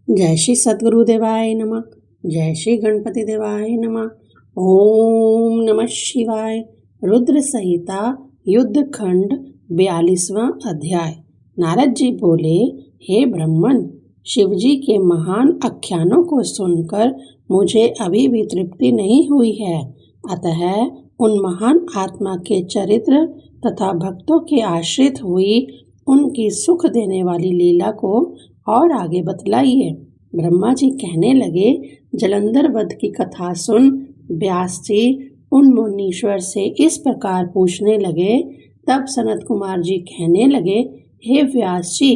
जय श्री सद्गुरुदेवाय नमः। जय श्री गणपति देवाय नमः। ओम नमः शिवाय। रुद्र संहिता युद्ध खंड 42वां अध्याय। नारद जी बोले, हे ब्राह्मण, शिवजी के महान आख्यानों को सुनकर मुझे अभी भी तृप्ति नहीं हुई है। अतः उन महान आत्मा के चरित्र तथा भक्तों के आश्रित हुई उनकी सुख देने वाली लीला को और आगे बतलाइए। ब्रह्मा जी कहने लगे, जलंधर वध की कथा सुन व्यास जी उन मुनीश्वर से इस प्रकार पूछने लगे। तब सनत कुमार जी कहने लगे, हे व्यास जी,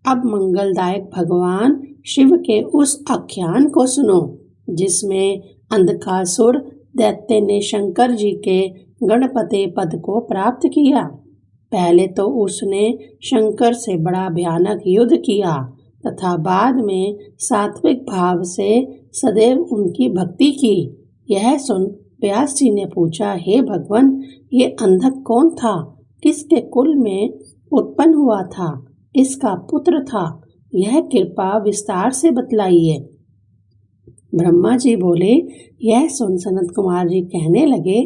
अब मंगलदायक भगवान शिव के उस आख्यान को सुनो जिसमें अंधकासुर दैत्य ने शंकर जी के गणपति पद को प्राप्त किया। पहले तो उसने शंकर से बड़ा भयानक युद्ध किया तथा बाद में सात्विक भाव से सदैव उनकी भक्ति की। यह सुन व्यास जी ने पूछा, हे भगवान, ये अंधक कौन था? किसके कुल में उत्पन्न हुआ था? किसका पुत्र था? यह कृपा विस्तार से बतलाइए। ब्रह्मा जी बोले, यह सुन सनत कुमार जी कहने लगे,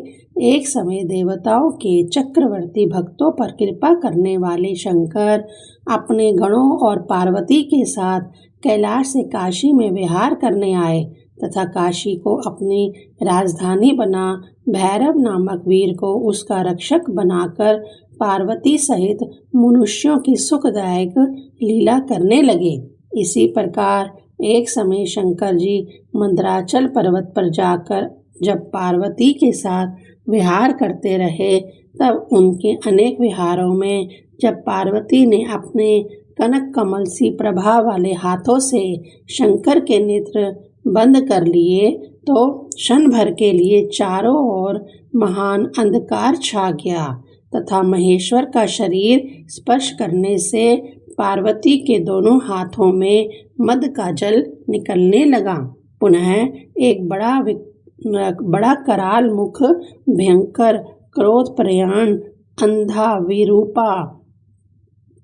एक समय देवताओं के चक्रवर्ती भक्तों पर कृपा करने वाले शंकर अपने गणों और पार्वती के साथ कैलाश से काशी में विहार करने आए तथा काशी को अपनी राजधानी बना भैरव नामक वीर को उसका रक्षक बनाकर पार्वती सहित मनुष्यों की सुखदायक लीला करने लगे। इसी प्रकार एक समय शंकर जी मंदराचल पर्वत पर जाकर जब पार्वती के साथ विहार करते रहे, तब उनके अनेक विहारों में जब पार्वती ने अपने कनक कमल सी प्रभा वाले हाथों से शंकर के नेत्र बंद कर लिए तो क्षण भर के लिए चारों ओर महान अंधकार छा गया तथा महेश्वर का शरीर स्पर्श करने से पार्वती के दोनों हाथों में मद का जल निकलने लगा। पुनः एक बड़ा कराल मुख, भयंकर क्रोध प्रयाण, अंधा विरूपा,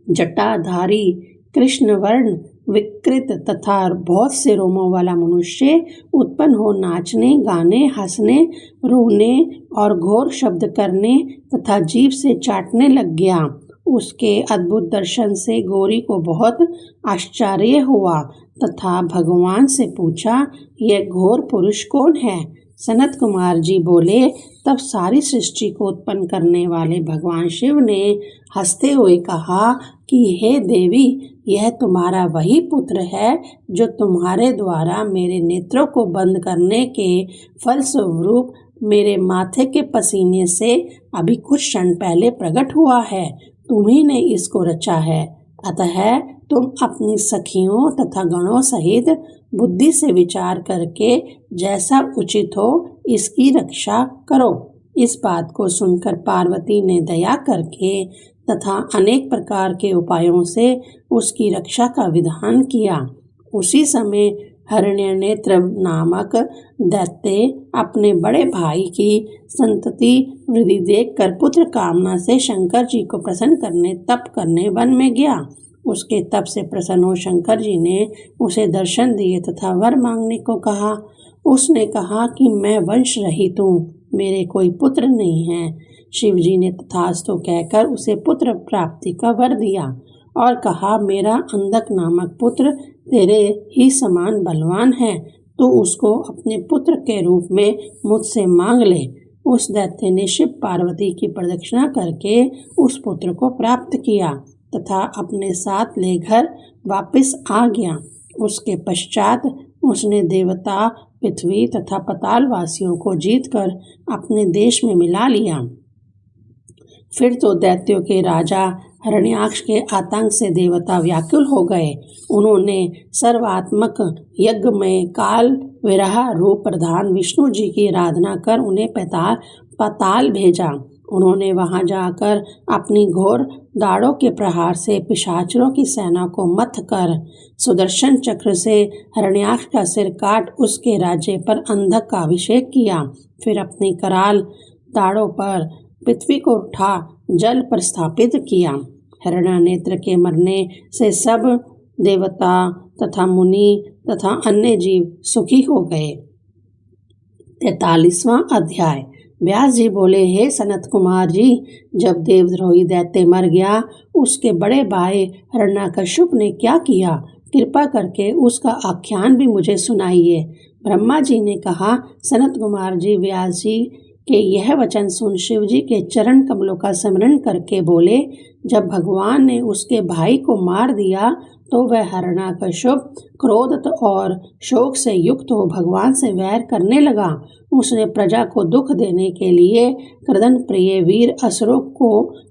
जटाधारी, कृष्ण वर्ण, विकृत तथा बहुत से रोमों वाला मनुष्य उत्पन्न हो नाचने, गाने, हंसने, रोने और घोर शब्द करने तथा जीभ से चाटने लग गया। उसके अद्भुत दर्शन से गौरी को बहुत आश्चर्य हुआ तथा भगवान से पूछा, यह घोर पुरुष कौन है? सनत कुमार जी बोले, तब सारी सृष्टि को उत्पन्न करने वाले भगवान शिव ने हंसते हुए कहा कि हे देवी, यह तुम्हारा वही पुत्र है जो तुम्हारे द्वारा मेरे नेत्रों को बंद करने के फलस्वरूप मेरे माथे के पसीने से अभी कुछ क्षण पहले प्रकट हुआ है। तुम्ही ने इसको रचा है। अतः तुम अपनी सखियों तथा गणों सहित बुद्धि से विचार करके जैसा उचित हो इसकी रक्षा करो। इस बात को सुनकर पार्वती ने दया करके तथा अनेक प्रकार के उपायों से उसकी रक्षा का विधान किया। उसी समय हिरण्यनेत्र नामक दैत्य अपने बड़े भाई की संतति वृद्धि देखकर पुत्र कामना से शंकर जी को प्रसन्न करने तप करने वन में गया। उसके तप से प्रसन्न हो शंकर जी ने उसे दर्शन दिए तथा वर मांगने को कहा। उसने कहा कि मैं वंश रहित हूँ, मेरे कोई पुत्र नहीं है। शिव जी ने तथास्तु कहकर उसे पुत्र प्राप्ति का वर दिया और कहा, मेरा अंधक नामक पुत्र तेरे ही समान बलवान है, तो उसको अपने पुत्र के रूप में मुझसे मांग ले। उस दैत्य ने शिव पार्वती की प्रदक्षिणा करके उस पुत्र को प्राप्त किया तथा अपने साथ ले घर वापस आ गया। उसके पश्चात उसने देवता, पृथ्वी तथा पाताल वासियों को जीतकर अपने देश में मिला लिया। फिर तो दैत्यों के राजा हिरण्याक्ष के आतंक से देवता व्याकुल हो गए। उन्होंने सर्वात्मक यज्ञ में काल विरह रूप प्रधान विष्णु जी की आराधना कर उन्हें पाताल भेजा। उन्होंने वहां जाकर अपनी घोर दाढ़ों के प्रहार से पिशाचरों की सेना को मथ कर सुदर्शन चक्र से हिरण्याक्ष का सिर काट उसके राज्य पर अंधक का अभिषेक किया। फिर अपनी कराल दाढ़ों पर पृथ्वी को उठा जल पर स्थापित किया। हिरण्यानेत्र के मरने से सब देवता तथा मुनि तथा अन्य जीव सुखी हो गए। 43वां अध्याय। व्यास जी बोले, हे सनत कुमार जी, जब देवद्रोही दैत्य मर गया, उसके बड़े भाई हिरण्यकश्यप ने क्या किया, कृपा करके उसका आख्यान भी मुझे सुनाइए। ब्रह्मा जी ने कहा, सनत कुमार जी, व्यास जी के यह वचन सुन शिव जी के चरण कमलों का स्मरण करके बोले, जब भगवान ने उसके भाई को मार दिया तो वह हिरण्यकश्यप क्रोध और शोक से युक्त हो भगवान से वैर करने लगा। उसने प्रजा को दुख देने के लिए क्रदन प्रिय वीर असुरों को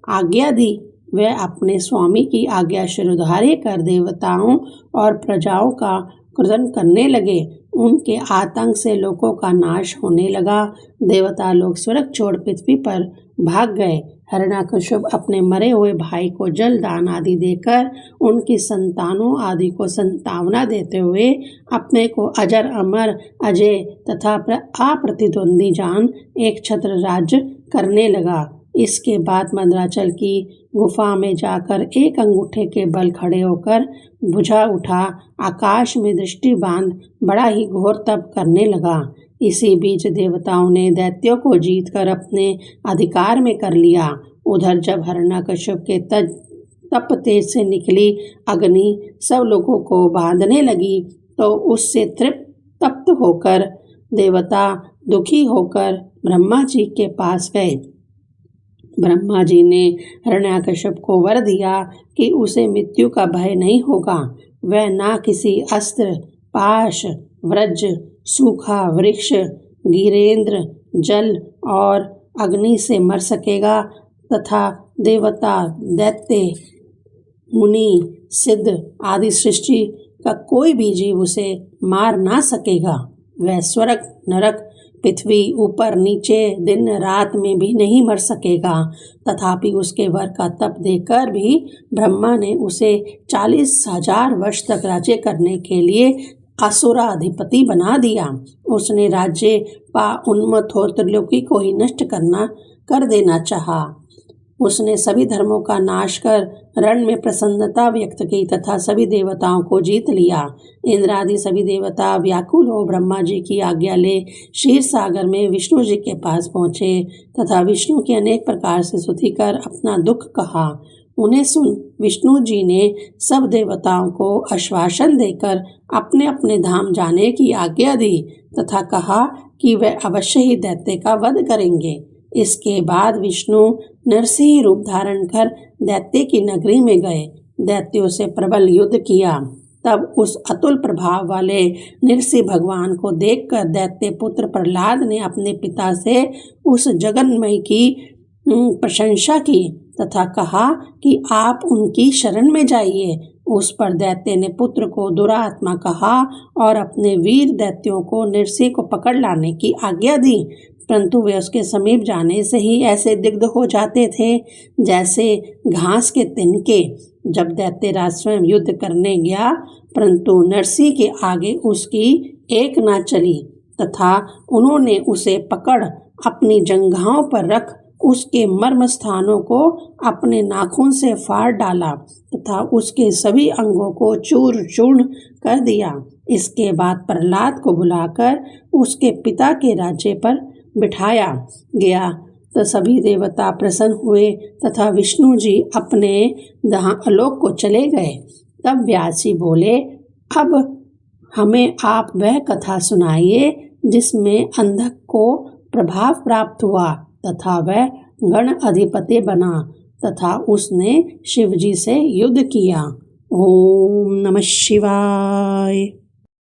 आज्ञा दी। वह अपने स्वामी की आज्ञा शिरोधार्य कर देवताओं और प्रजाओं का क्रदन करने लगे। उनके आतंक से लोगों का नाश होने लगा। देवता लोग स्वर्ग छोड़ पृथ्वी पर भाग गए। हिरण्यकश्यप अपने मरे हुए भाई को जल दान आदि देकर उनकी संतानों आदि को संतावना देते हुए अपने को अजर अमर अजय तथा अप्रतिद्वंदी जान एक छत्र राज्य करने लगा। इसके बाद मंदराचल की गुफा में जाकर एक अंगूठे के बल खड़े होकर बुझा उठा आकाश में दृष्टि बांध बड़ा ही घोर तप करने लगा। इसी बीच देवताओं ने दैत्यों को जीतकर अपने अधिकार में कर लिया। उधर जब हिरण्यकश्यप के तप तेज से निकली अग्नि सब लोगों को बांधने लगी तो उससे तप्त होकर देवता दुखी होकर ब्रह्मा जी के पास गए। ब्रह्मा जी ने हिरण्यकश्यप को वर दिया कि उसे मृत्यु का भय नहीं होगा। वह ना किसी अस्त्र, पाश, वज्र, सूखा वृक्ष, गिरेंद्र, जल और अग्नि से मर सकेगा तथा देवता, दैत्य, मुनि, सिद्ध आदि सृष्टि का कोई भी जीव उसे मार ना सकेगा। वह स्वर्ग, नरक, पृथ्वी, ऊपर नीचे, दिन रात में भी नहीं मर सकेगा। तथापि उसके वर का तप देकर भी ब्रह्मा ने उसे 40,000 वर्ष तक राज्य करने के लिए असुराधिपति बना दिया। उसने राज्य पा उन्मत्त हो त्रिलोकी को ही नष्ट कर देना चाहा। उसने सभी धर्मों का नाश कर रण में प्रसन्नता व्यक्त की तथा सभी देवताओं को जीत लिया। इंद्र आदि सभी देवता व्याकुल हो ब्रह्मा जी की आज्ञा ले क्षीर सागर में विष्णु जी के पास पहुँचे तथा विष्णु की अनेक प्रकार से स्तुति कर अपना दुख कहा। उन्हें सुन विष्णु जी ने सब देवताओं को आश्वासन देकर अपने अपने धाम जाने की आज्ञा दी तथा कहा कि वे अवश्य ही दैत्य का वध करेंगे। इसके बाद विष्णु नरसिंह रूप धारण कर दैत्य की नगरी में गए। दैत्यों से प्रबल युद्ध किया। तब उस अतुल प्रभाव वाले नरसिंह भगवान को देखकर दैत्य पुत्र प्रहलाद ने अपने पिता से उस जगन्मय की प्रशंसा की तथा कहा कि आप उनकी शरण में जाइए। उस पर दैत्य ने पुत्र को दुरात्मा कहा और अपने वीर दैत्यों को नरसिंह को पकड़ लाने की आज्ञा दी, परंतु वे उसके समीप जाने से ही ऐसे दिग्ध हो जाते थे जैसे घास के तिनके। जब दैत्यराज स्वयं युद्ध करने गया परंतु नरसिंह के आगे उसकी एक न चली तथा उन्होंने उसे पकड़ अपनी जंघाओं पर रख उसके मर्म स्थानों को अपने नाखून से फाड़ डाला तथा उसके सभी अंगों को चूर चूर्ण कर दिया। इसके बाद प्रहलाद को बुलाकर उसके पिता के राज्य पर बिठाया गया तो सभी देवता प्रसन्न हुए तथा विष्णु जी अपने आलोक को चले गए। तब व्यास जी बोले, अब हमें आप वह कथा सुनाइए जिसमें अंधक को प्रभाव प्राप्त हुआ तथा वह गण अधिपति बना तथा उसने शिव जी से युद्ध किया। ओम नमः शिवाय।